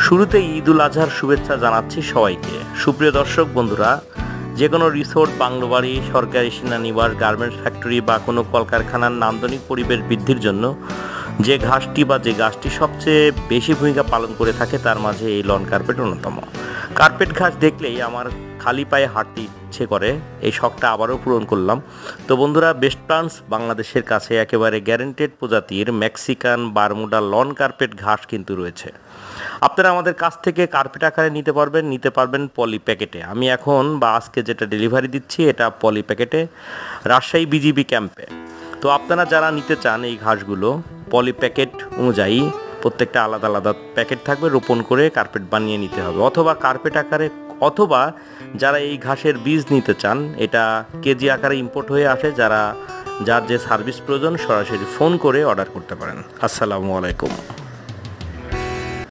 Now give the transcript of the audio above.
শুরুতেই ঈদুল আজহার শুভেচ্ছা জানাচ্ছি সবাইকে। সুপ্রিয় দর্শক বন্ধুরা, যে কোনো রিসোর্ট, বাংলো বাড়ি, সরকারি সেনানিবাস, গার্মেন্টস ফ্যাক্টরি বা কোনো কলকারখানার নান্দনিক পরিবেশ বৃদ্ধির জন্য যে ঘাসটি বা যে গাছটি সবচেয়ে বেশি ভূমিকা পালন করে থাকে তার মাঝে এই লন কার্পেট অন্যতম। কার্পেট ঘাস দেখলেই আমার খালি পায়ে হাঁটতে ইচ্ছে করে, এই শখটা আবারও পূরণ করলাম। তো বন্ধুরা, বেস্ট প্লান্টস বাংলাদেশের কাছে একেবারে গ্যারেন্টেড প্রজাতির মেক্সিকান বারমুডা লন কার্পেট ঘাস কিন্তু রয়েছে। আপনারা আমাদের কাছ থেকে কার্পেট আকারে নিতে পারবেন পলি প্যাকেটে। আমি এখন বা আজকে যেটা ডেলিভারি দিচ্ছি এটা পলি প্যাকেটে, রাজশাহী বিজিবি ক্যাম্পে। তো আপনারা যারা নিতে চান এই ঘাসগুলো, পলি প্যাকেট অনুযায়ী প্রত্যেকটা আলাদা আলাদা প্যাকেট থাকবে, রোপণ করে কার্পেট বানিয়ে নিতে হবে, অথবা কার্পেট আকারে, অথবা যারা এই ঘাসের বীজ নিতে চান, এটা কেজি আকারে ইম্পোর্ট হয়ে আসে। যার যে সার্ভিস প্রয়োজন সরাসরি ফোন করে অর্ডার করতে পারেন। আসসালামু আলাইকুম।